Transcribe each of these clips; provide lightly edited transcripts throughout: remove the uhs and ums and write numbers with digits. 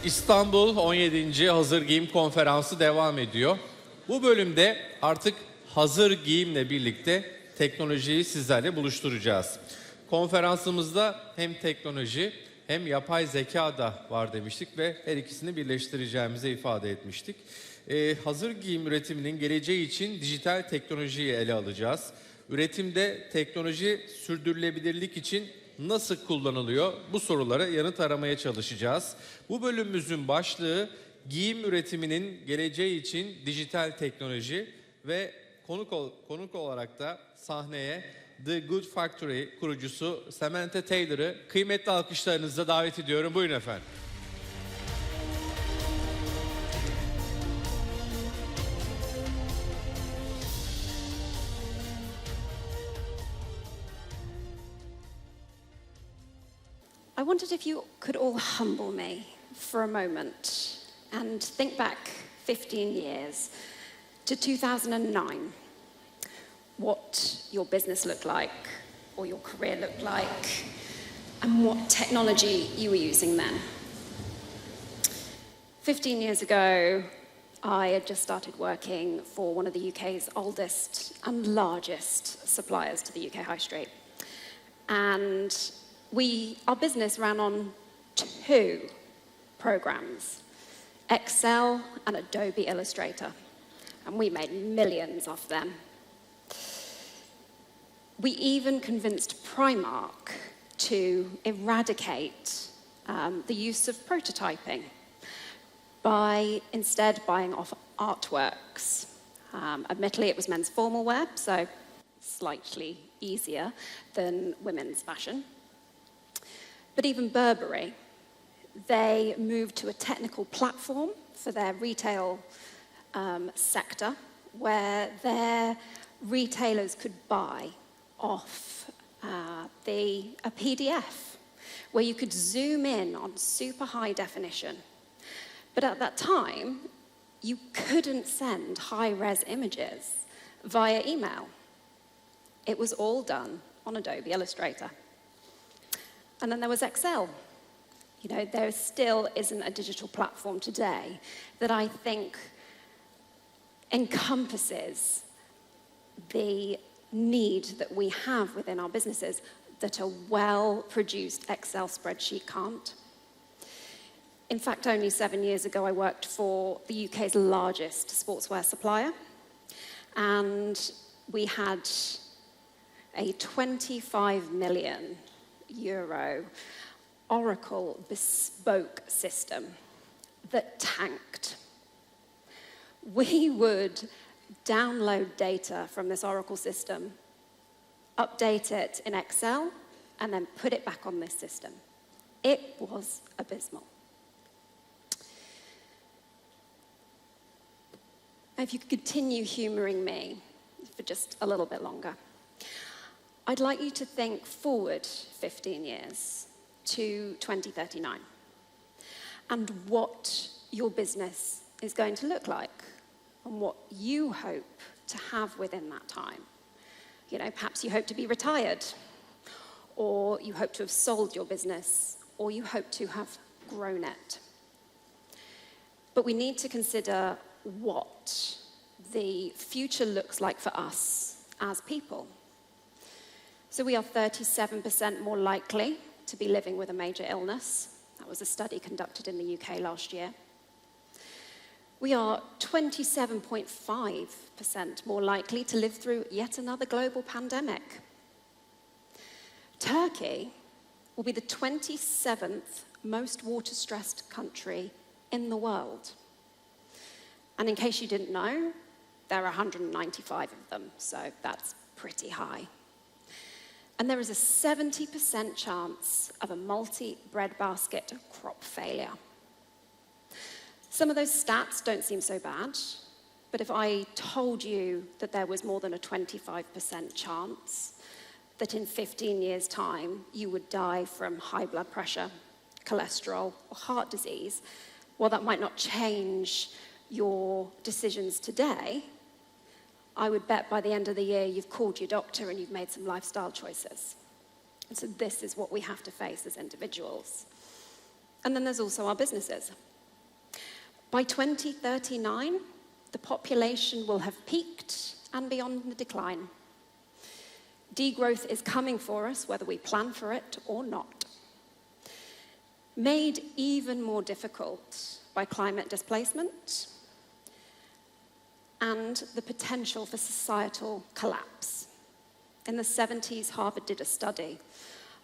İstanbul 17. Hazır Giyim Konferansı devam ediyor. Bu bölümde artık Hazır Giyim'le birlikte teknolojiyi sizlerle buluşturacağız. Konferansımızda hem teknoloji hem yapay zeka da var demiştik ve her ikisini birleştireceğimizi ifade etmiştik. Hazır Giyim üretiminin geleceği için dijital teknolojiyi ele alacağız. Üretimde teknoloji sürdürülebilirlik için nasıl kullanılıyor? Bu sorulara yanıt aramaya çalışacağız. Bu bölümümüzün başlığı giyim üretiminin geleceği için dijital teknoloji ve konuk olarak da sahneye The Good Factory kurucusu Samantha Taylor'ı kıymetli alkışlarınızla davet ediyorum. Buyurun efendim. I wondered if you could all humble me for a moment and think back 15 years to 2009. What your business looked like, or your career looked like, and what technology you were using then. 15 years ago, I had just started working for one of the UK's oldest and largest suppliers to the UK High Street. And our business ran on 2 programs, Excel and Adobe Illustrator, and we made millions off them. We even convinced Primark to eradicate the use of prototyping by instead buying off artworks. Admittedly, it was men's formal wear, so slightly easier than women's fashion. But even Burberry, they moved to a technical platform for their retail sector where their retailers could buy off a PDF where you could zoom in on super high definition. But at that time, you couldn't send high-res images via email. It was all done on Adobe Illustrator. And then there was Excel. You know, there still isn't a digital platform today that I think encompasses the need that we have within our businesses that a well-produced Excel spreadsheet can't. In fact, only 7 years ago, I worked for the UK's largest sportswear supplier, and we had a 25 million euro Oracle bespoke system that tanked. We would download data from this Oracle system, update it in Excel, and then put it back on this system. It was abysmal. If you could continue humoring me for just a little bit longer, I'd like you to think forward 15 years to 2039 and what your business is going to look like and what you hope to have within that time. You know, perhaps you hope to be retired, or you hope to have sold your business, or you hope to have grown it. But we need to consider what the future looks like for us as people. So we are 37% more likely to be living with a major illness. That was a study conducted in the UK last year. We are 27.5% more likely to live through yet another global pandemic. Turkey will be the 27th most water-stressed country in the world. And in case you didn't know, there are 195 of them, so that's pretty high. And there is a 70% chance of a multi-breadbasket crop failure. Some of those stats don't seem so bad, but if I told you that there was more than a 25% chance that in 15 years' time you would die from high blood pressure, cholesterol, or heart disease, well, that might not change your decisions today, I would bet by the end of the year you've called your doctor and you've made some lifestyle choices. And so this is what we have to face as individuals. And then there's also our businesses. By 2039, the population will have peaked and be on the decline. Degrowth is coming for us, whether we plan for it or not. Made even more difficult by climate displacement and the potential for societal collapse. In the 70s, Harvard did a study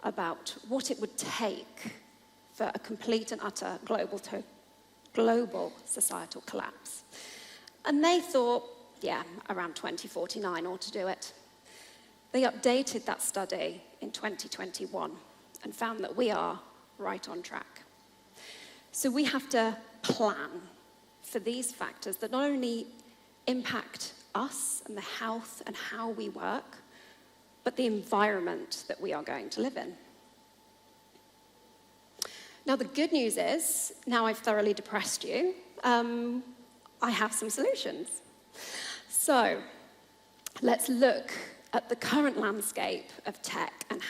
about what it would take for a complete and utter global societal collapse. And they thought, yeah, around 2049 ought to do it. They updated that study in 2021 and found that we are right on track. So we have to plan for these factors that not only impact us and the health and how we work, but the environment that we are going to live in. Now, the good news is, now I've thoroughly depressed you, I have some solutions. So, let's look at the current landscape of tech and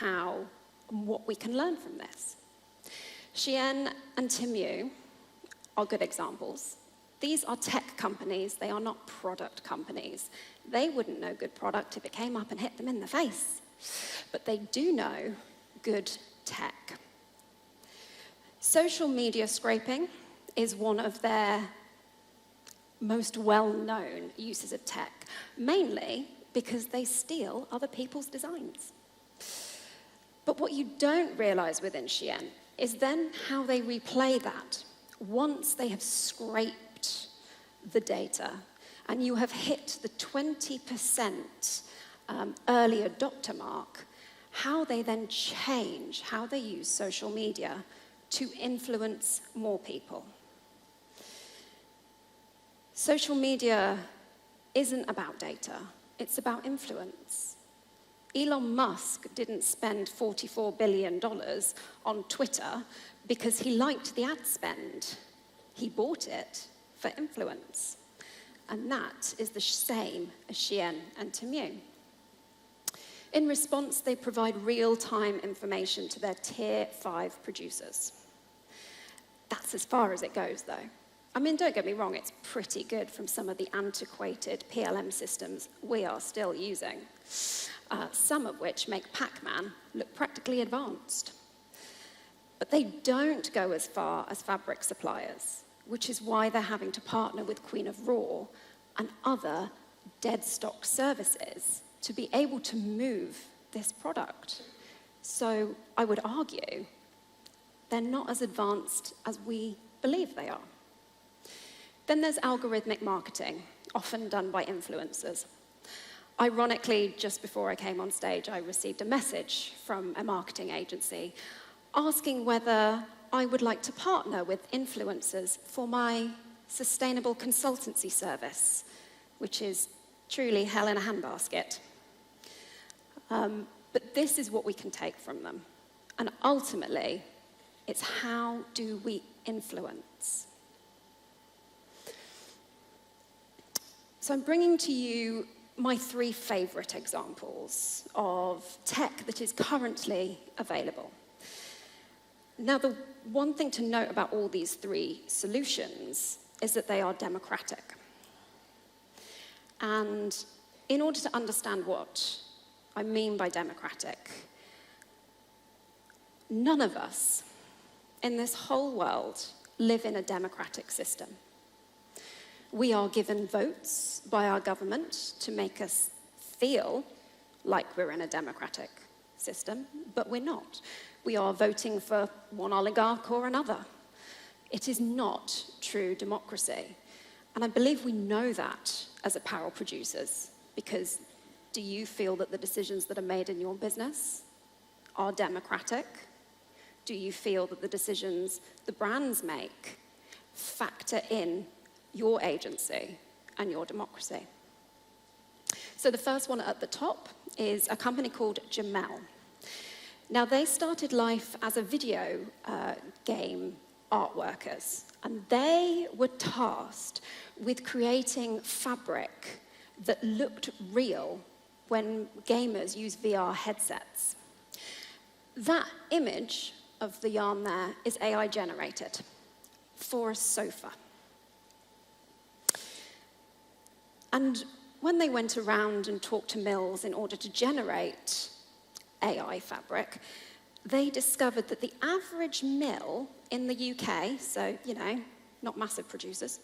what we can learn from this. Shein and Temu are good examples. These are tech companies, they are not product companies. They wouldn't know good product if it came up and hit them in the face. But they do know good tech. Social media scraping is one of their most well-known uses of tech, mainly because they steal other people's designs. But what you don't realize within Shein is then how they replay that once they have scraped the data and you have hit the 20% early adopter mark, how they then change how they use social media to influence more people. Social media isn't about data, it's about influence. Elon Musk didn't spend $44 billion on Twitter because he liked the ad spend. He bought it for influence. And that is the same as Shein and Temu. In response, they provide real-time information to their Tier 5 producers. That's as far as it goes, though. I mean, don't get me wrong, it's pretty good from some of the antiquated PLM systems we are still using, some of which make Pac-Man look practically advanced. But they don't go as far as fabric suppliers, which is why they're having to partner with Queen of Raw and other dead stock services to be able to move this product. So I would argue they're not as advanced as we believe they are. Then there's algorithmic marketing, often done by influencers. Ironically, just before I came on stage, I received a message from a marketing agency asking whether I would like to partner with influencers for my sustainable consultancy service, which is truly hell in a handbasket. But this is what we can take from them. And ultimately, it's how do we influence? So I'm bringing to you my 3 favorite examples of tech that is currently available. Now, the one thing to note about all these 3 solutions is that they are democratic. And in order to understand what I mean by democratic, none of us in this whole world live in a democratic system. We are given votes by our government to make us feel like we're in a democratic system, but we're not. We are voting for one oligarch or another. It is not true democracy. And I believe we know that as apparel producers, because do you feel that the decisions that are made in your business are democratic? Do you feel that the decisions the brands make factor in your agency and your democracy? So the first one at the top is a company called Jamel. Now, they started life as a video game art workers, and they were tasked with creating fabric that looked real when gamers use VR headsets. That image of the yarn there is AI generated for a sofa. And when they went around and talked to mills in order to generate AI fabric, they discovered that the average mill in the UK, so, not massive producers,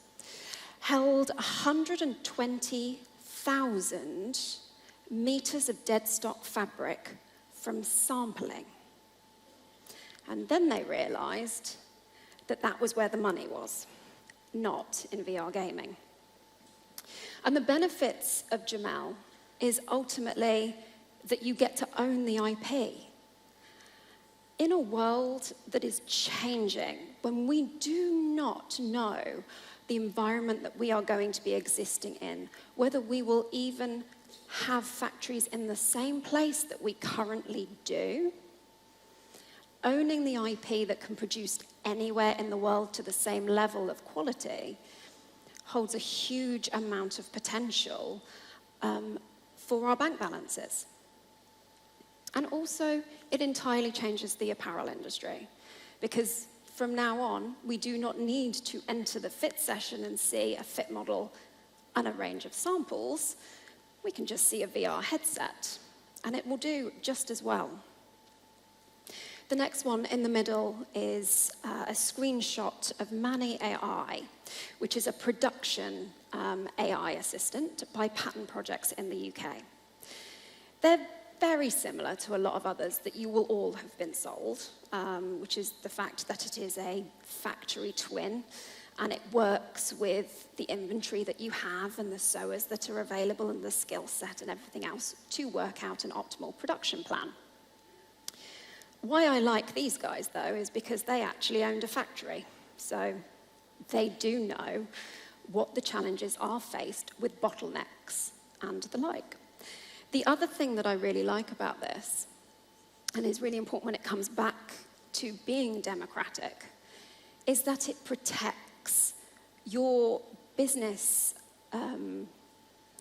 held 120,000 meters of dead stock fabric from sampling. And then they realized that that was where the money was, not in VR gaming. And the benefits of Jamel is ultimately that you get to own the IP. In a world that is changing, when we do not know the environment that we are going to be existing in, whether we will even have factories in the same place that we currently do, owning the IP that can produce anywhere in the world to the same level of quality holds a huge amount of potential for our bank balances. And also, it entirely changes the apparel industry, because from now on, we do not need to enter the fit session and see a fit model and a range of samples. We can just see a VR headset, and it will do just as well. The next one in the middle is a screenshot of Mani AI, which is a production AI assistant by Pattern Projects in the UK. They're very similar to a lot of others that you will all have been sold, which is the fact that it is a factory twin, and it works with the inventory that you have and the sewers that are available and the skill set and everything else to work out an optimal production plan. Why I like these guys, though, is because they actually owned a factory. So they do know what the challenges are faced with bottlenecks and the like. The other thing that I really like about this, and is really important when it comes back to being democratic, is that it protects your business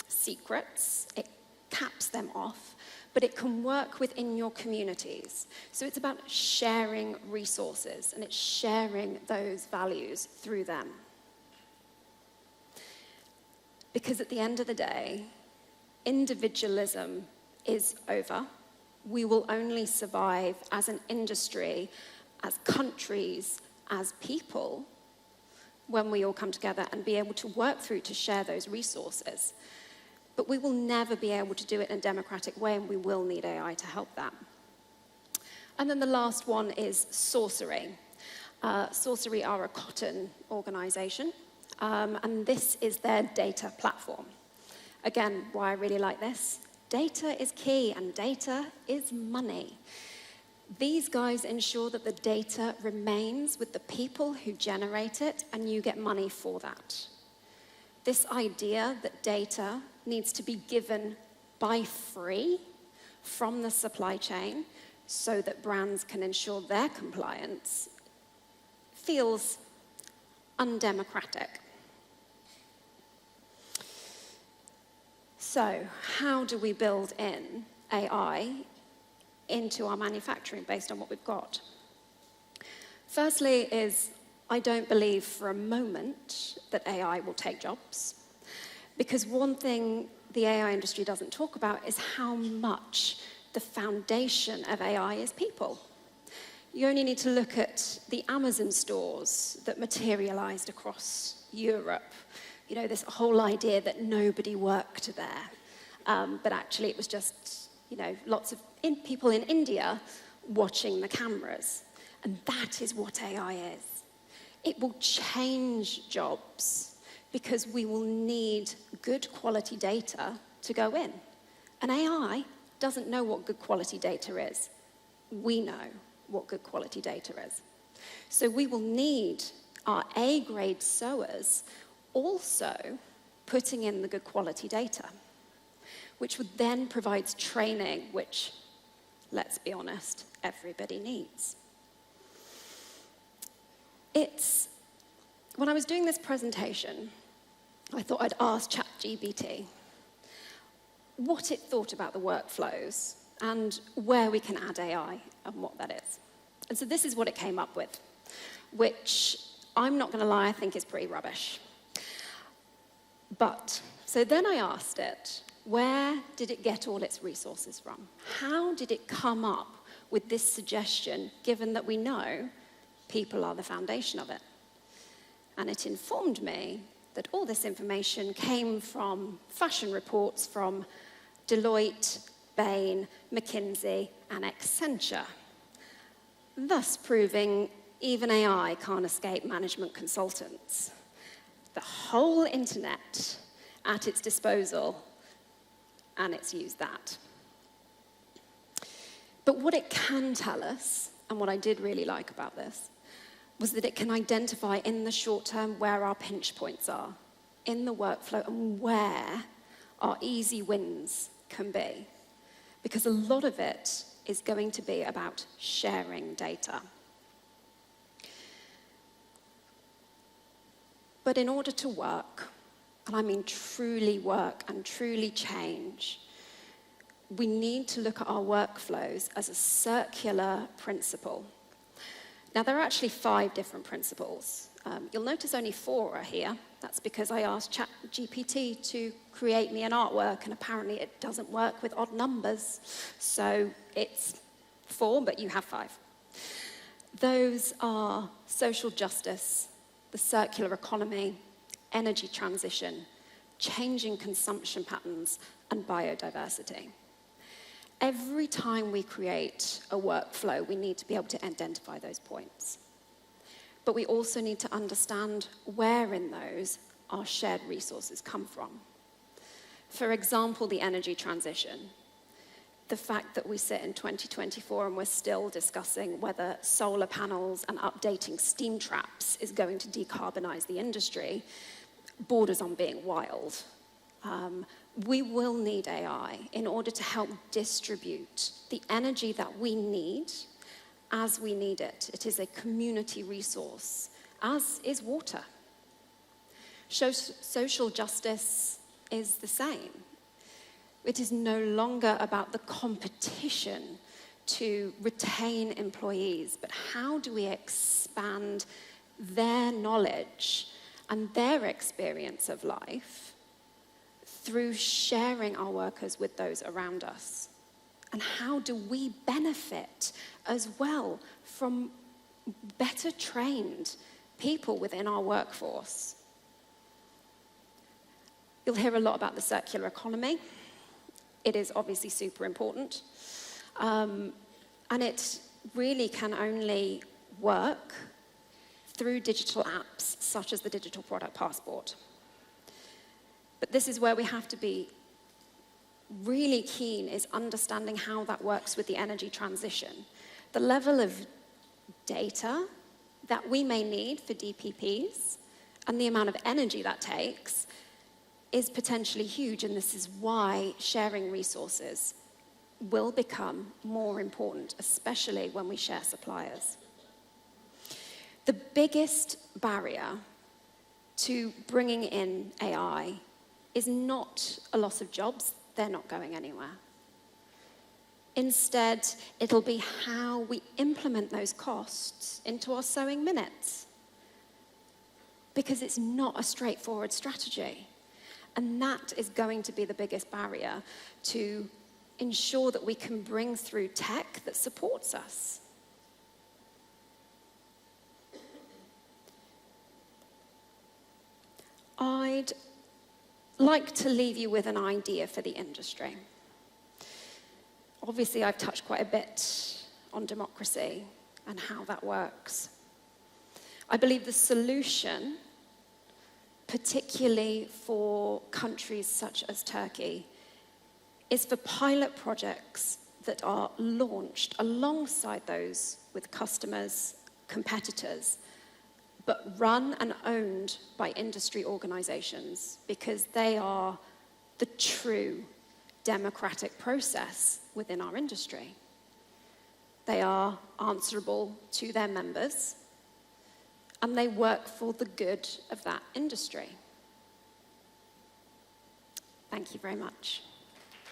secrets, it caps them off, but it can work within your communities. So it's about sharing resources, and it's sharing those values through them. Because at the end of the day, individualism is over. We will only survive as an industry, as countries, as people, when we all come together and be able to work through to share those resources. But we will never be able to do it in a democratic way, and we will need AI to help that. And then the last one is Sorcery. Sorcery are a cotton organization, and this is their data platform. Again, why I really like this, data is key, and data is money. These guys ensure that the data remains with the people who generate it, and you get money for that. This idea that data needs to be given by free from the supply chain so that brands can ensure their compliance feels undemocratic. So, how do we build in AI into our manufacturing based on what we've got? Firstly is, I don't believe for a moment that AI will take jobs, because one thing the AI industry doesn't talk about is how much the foundation of AI is people. You only need to look at the Amazon stores that materialized across Europe. You know, this whole idea that nobody worked there, but actually it was just, lots of people in India watching the cameras. And that is what AI is. It will change jobs because we will need good quality data to go in. And AI doesn't know what good quality data is. We know what good quality data is. So we will need our A-grade sewers also putting in the good quality data, which would then provide training, which, let's be honest, everybody needs. When I was doing this presentation, I thought I'd ask ChatGPT what it thought about the workflows and where we can add AI and what that is. And so this is what it came up with, which I'm not going to lie, I think is pretty rubbish. But So then I asked it, where did it get all its resources from? How did it come up with this suggestion, given that we know people are the foundation of it? And it informed me that all this information came from fashion reports from Deloitte, Bain, McKinsey, and Accenture, thus proving even AI can't escape management consultants. The whole internet at its disposal, and it's used that. But what it can tell us, and what I did really like about this, was that it can identify in the short term where our pinch points are in the workflow and where our easy wins can be. Because a lot of it is going to be about sharing data. But in order to work, and I mean truly work and truly change, we need to look at our workflows as a circular principle. Now, there are actually 5 different principles. You'll notice only 4 are here. That's because I asked ChatGPT to create me an artwork, and apparently it doesn't work with odd numbers. So it's 4, but you have 5. Those are social justice, the circular economy, energy transition, changing consumption patterns, and biodiversity. Every time we create a workflow, we need to be able to identify those points. But we also need to understand where in those our shared resources come from. For example, the energy transition. The fact that we sit in 2024 and we're still discussing whether solar panels and updating steam traps is going to decarbonize the industry borders on being wild. We will need AI in order to help distribute the energy that we need as we need it. It is a community resource, as is water. Social justice is the same. It is no longer about the competition to retain employees, but how do we expand their knowledge and their experience of life through sharing our workers with those around us? And how do we benefit as well from better trained people within our workforce? You'll hear a lot about the circular economy. It is obviously super important. And it really can only work through digital apps such as the Digital Product Passport. But this is where we have to be really keen, is understanding how that works with the energy transition. The level of data that we may need for DPPs and the amount of energy that takes is potentially huge, and this is why sharing resources will become more important, especially when we share suppliers. The biggest barrier to bringing in AI is not a loss of jobs. They're not going anywhere. Instead, it'll be how we implement those costs into our sewing minutes. Because it's not a straightforward strategy. And that is going to be the biggest barrier to ensure that we can bring through tech that supports us. I'd like to leave you with an idea for the industry. Obviously, I've touched quite a bit on democracy and how that works. I believe the solution, particularly for countries such as Turkey, is for pilot projects that are launched alongside those with customers, competitors, but run and owned by industry organizations, because they are the true democratic process within our industry. They are answerable to their members, and they work for the good of that industry. Thank you very much.